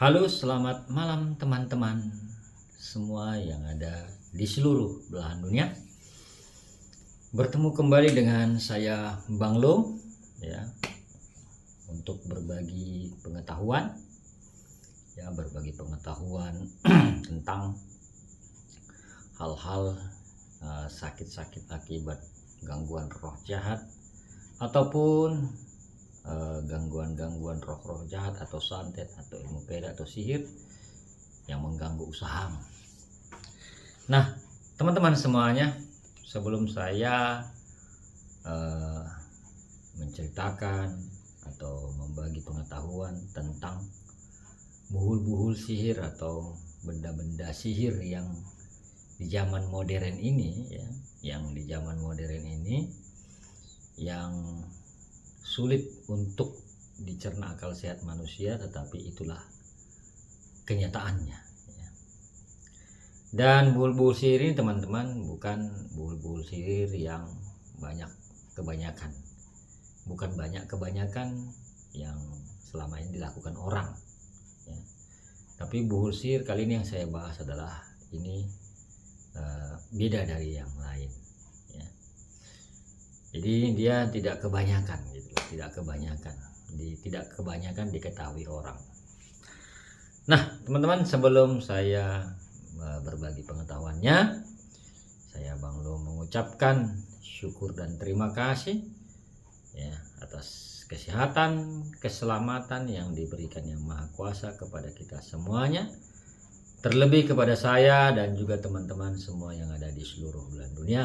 Halo, selamat malam teman-teman semua yang ada di seluruh belahan dunia. Bertemu kembali dengan saya Bang Lo ya, untuk berbagi pengetahuan tentang hal-hal sakit-sakit akibat gangguan roh jahat ataupun gangguan-gangguan roh-roh jahat atau santet atau ilmu peda atau sihir yang mengganggu usahamu. Nah, teman-teman semuanya, sebelum saya menceritakan atau membagi pengetahuan tentang buhul-buhul sihir atau benda-benda sihir yang di zaman modern ini ya, yang sulit untuk dicerna akal sehat manusia, tetapi itulah kenyataannya ya. Dan buhul-buhul sihir ini teman-teman bukan buhul-buhul sihir yang kebanyakan yang selama ini dilakukan orang ya. Tapi buhul sihir kali ini yang saya bahas adalah ini beda dari yang lain ya. Jadi dia tidak kebanyakan diketahui orang. Nah, teman-teman, sebelum saya berbagi pengetahuannya, saya Bang Lo mengucapkan syukur dan terima kasih ya atas kesehatan, keselamatan yang diberikan Yang Maha Kuasa kepada kita semuanya, terlebih kepada saya dan juga teman-teman semua yang ada di seluruh belahan dunia.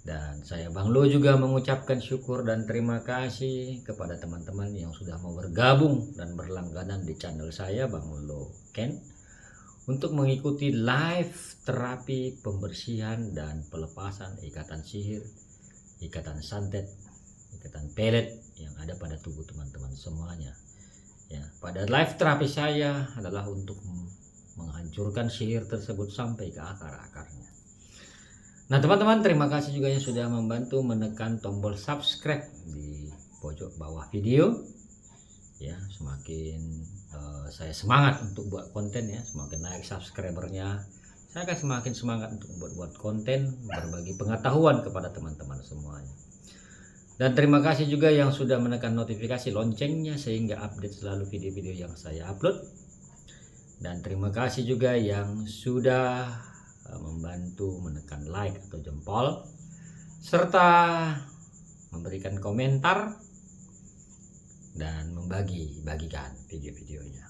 Dan saya Bang Lo juga mengucapkan syukur dan terima kasih kepada teman-teman yang sudah mau bergabung dan berlangganan di channel saya Bang Lo Ken untuk mengikuti live terapi pembersihan dan pelepasan ikatan sihir, ikatan santet, ikatan pelet yang ada pada tubuh teman-teman semuanya. Ya, pada live terapi saya adalah untuk menghancurkan sihir tersebut sampai ke akar-akarnya. Nah, teman-teman, terima kasih juga yang sudah membantu menekan tombol subscribe di pojok bawah video ya. Semakin saya semangat untuk buat konten ya, semakin naik subscribernya, saya akan semakin semangat untuk buat konten, berbagi pengetahuan kepada teman-teman semuanya. Dan terima kasih juga yang sudah menekan notifikasi loncengnya sehingga update selalu video-video yang saya upload. Dan terima kasih juga yang sudah membantu menekan like atau jempol serta memberikan komentar dan bagikan video-videonya.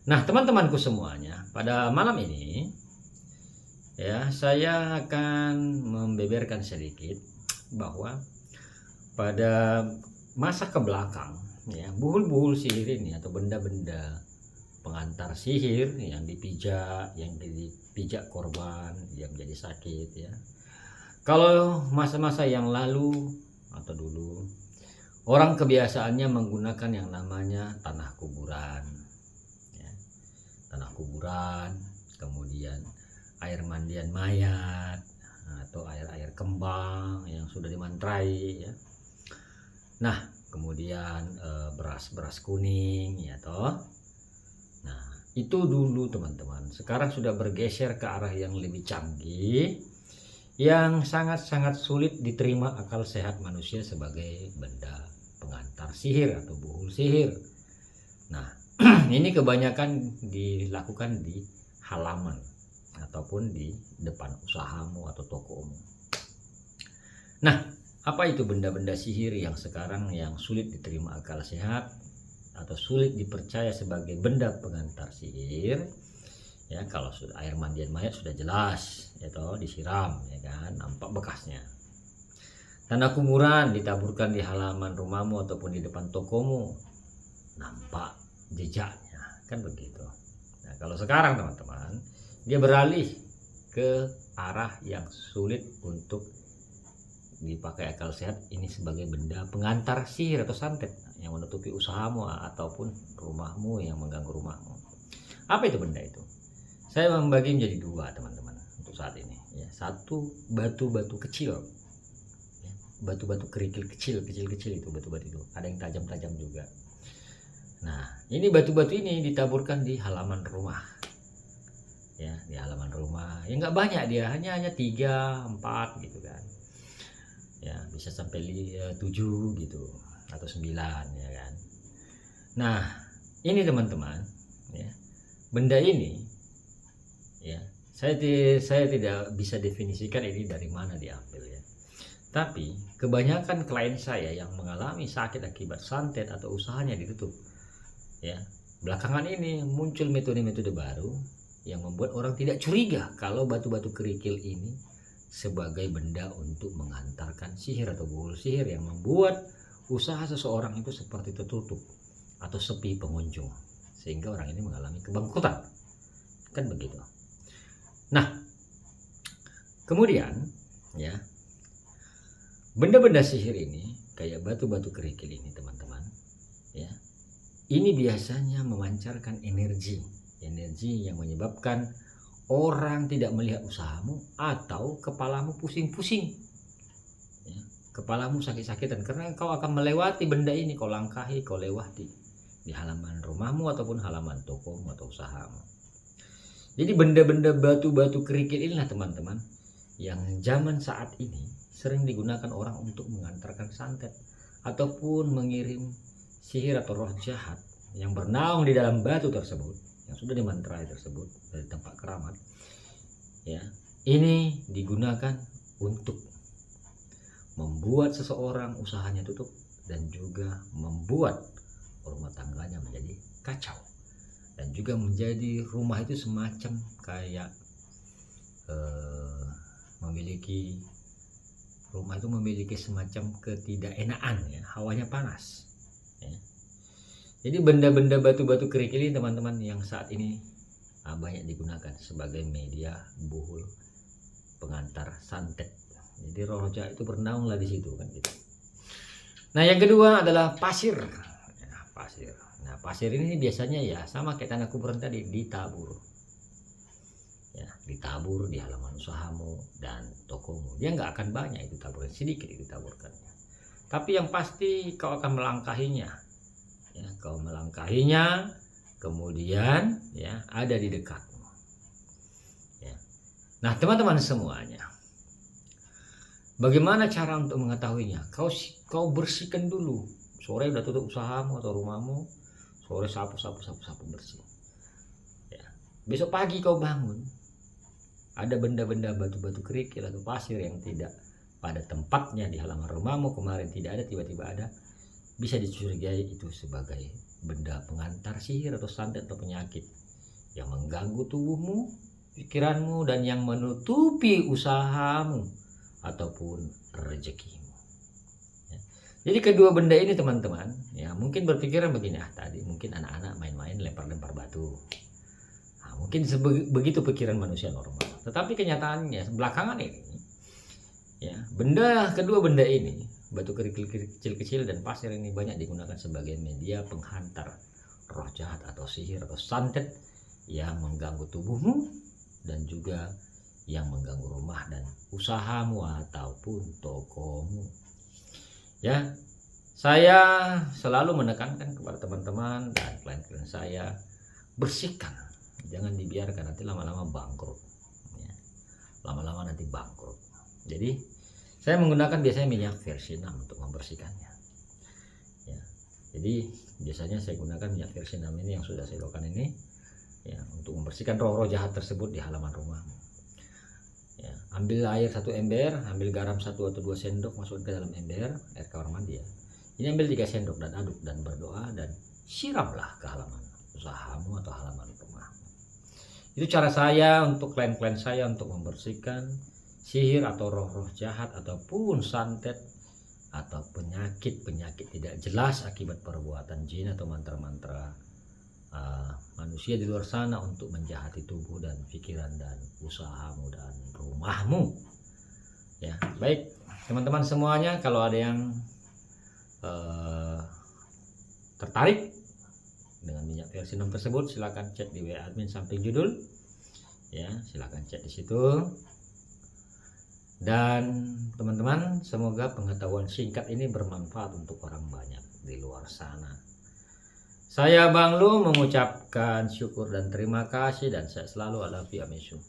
Nah, teman-temanku semuanya, pada malam ini ya saya akan membeberkan sedikit bahwa pada masa kebelakang ya, buhul-buhul sihir ini atau benda-benda pengantar sihir yang dipijak korban yang menjadi sakit ya. Kalau masa-masa yang lalu atau dulu, orang kebiasaannya menggunakan yang namanya tanah kuburan ya. Tanah kuburan, kemudian air mandian mayat atau air kembang yang sudah dimantrai ya. Nah, kemudian beras kuning ya toh. Nah, itu dulu teman-teman. Sekarang sudah bergeser ke arah yang lebih canggih, yang sangat-sangat sulit diterima akal sehat manusia sebagai benda pengantar sihir atau buhul sihir. Nah, ini kebanyakan dilakukan di halaman ataupun di depan usahamu atau tokomu. Nah, apa itu benda-benda sihir yang sekarang yang sulit diterima akal sehat atau sulit dipercaya sebagai benda pengantar sihir ya? Kalau sudah air mandian mayat sudah jelas ya toh, disiram ya kan, nampak bekasnya. Tanah kuburan ditaburkan di halaman rumahmu ataupun di depan tokomu, nampak jejaknya kan begitu. Nah, kalau sekarang teman-teman, dia beralih ke arah yang sulit untuk dipakai akal sehat ini sebagai benda pengantar sihir atau santet yang menutupi usahamu ataupun rumahmu, yang mengganggu rumahmu. Apa itu benda itu? Saya membagi menjadi dua teman-teman untuk saat ini ya. Satu, batu-batu kecil ya. Batu-batu kerikil kecil itu, batu-batu itu ada yang tajam-tajam juga. Nah, ini batu-batu ini ditaburkan di halaman rumah. Ya, di halaman rumah. Ya nggak banyak dia, hanya 3, 4 gitu kan. Ya, bisa sampai 7 gitu atau 9 ya kan. Nah, ini teman-teman, ya. Benda ini ya, saya tidak bisa definisikan ini dari mana diambil ya. Tapi kebanyakan klien saya yang mengalami sakit akibat santet atau usahanya ditutup, ya, belakangan ini muncul metode-metode baru yang membuat orang tidak curiga kalau batu-batu kerikil ini sebagai benda untuk menghantarkan sihir atau buhul sihir yang membuat usaha seseorang itu seperti tertutup atau sepi pengunjung, sehingga orang ini mengalami kebangkrutan. Kan begitu. Nah, kemudian ya, benda-benda sihir ini kayak batu-batu kerikil ini teman-teman, ya, ini biasanya memancarkan energi yang menyebabkan orang tidak melihat usahamu atau kepalamu pusing-pusing, ya, kepalamu sakit-sakitan karena kau akan melewati benda ini, kau langkahi, kau lewati di halaman rumahmu ataupun halaman tokomu atau usahamu. Jadi benda-benda batu-batu kerikil inilah teman-teman yang zaman saat ini sering digunakan orang untuk mengantarkan santet ataupun mengirim sihir atau roh jahat yang bernaung di dalam batu tersebut yang sudah dimantrai tersebut dari tempat keramat. Ya, ini digunakan untuk membuat seseorang usahanya tutup dan juga membuat rumah tangganya menjadi kacau. Dan juga menjadi rumah itu semacam kayak rumah itu memiliki semacam ketidakenaan ya, hawanya panas ya. Jadi benda-benda batu-batu kerikil ini teman-teman yang saat ini banyak digunakan sebagai media buhul pengantar santet. Jadi roh jahat itu bernaunglah di situ kan gitu. Nah, yang kedua adalah pasir ya, pasir. Nah, pasir ini biasanya ya sama kayak tanah kuburan tadi, ditabur. Ya, ditabur di halaman usahamu dan tokomu. Dia nggak akan banyak itu taburan, sedikit itu taburkannya. Tapi yang pasti kau akan melangkahinya. Ya, kau melangkahinya, kemudian ya ada di dekatmu. Ya. Nah, teman-teman semuanya, bagaimana cara untuk mengetahuinya? Kau bersihkan dulu. Sore udah tutup usahamu atau rumahmu, sore sapu bersih. Ya. Besok pagi kau bangun, ada benda-benda batu-batu kerikil atau pasir yang tidak pada tempatnya di halaman rumahmu kemarin tidak ada, tiba-tiba ada, bisa dicurigai itu sebagai benda pengantar sihir atau santet atau penyakit yang mengganggu tubuhmu, pikiranmu, dan yang menutupi usahamu ataupun rezekimu. Ya. Jadi kedua benda ini teman-teman, ya mungkin berpikiran begini, tadi mungkin anak-anak main-main lempar-lempar batu. Nah, mungkin begitu pikiran manusia normal. Tetapi kenyataannya belakangan ini, ya kedua benda ini, batu kerikil kecil-kecil dan pasir ini banyak digunakan sebagai media penghantar roh jahat atau sihir atau santet yang mengganggu tubuhmu dan juga yang mengganggu rumah dan usahamu ataupun tokomu. Ya, saya selalu menekankan kepada teman-teman dan klien-klien saya, bersihkan, jangan dibiarkan, nanti lama-lama bangkrut. Ya, lama-lama nanti bangkrut. Jadi saya menggunakan biasanya minyak versi 6 untuk membersihkannya. Ya, jadi biasanya saya gunakan minyak versi 6 ini yang sudah saya lakukan ini, ya, untuk membersihkan roh-roh jahat tersebut di halaman rumah. Ya, ambil air 1 ember, ambil garam 1 atau 2 sendok, masukkan ke dalam ember, air kamar mandi ya. Ini ambil 3 sendok dan aduk dan berdoa dan siramlah ke halaman usahamu atau halaman rumahmu. Itu cara saya untuk klien-klien saya untuk membersihkan sihir atau roh-roh jahat ataupun santet atau penyakit tidak jelas akibat perbuatan jin atau mantra-mantra manusia di luar sana untuk menjahati tubuh dan pikiran dan usahamu dan rumahmu. Ya, baik teman-teman semuanya, kalau ada yang tertarik dengan minyak versi 6 tersebut, silakan chat di WA admin samping judul. Ya, silakan chat di situ. Dan teman-teman, semoga pengetahuan singkat ini bermanfaat untuk orang banyak di luar sana. Saya Bang Lu mengucapkan syukur dan terima kasih dan saya selalu ala Amesu.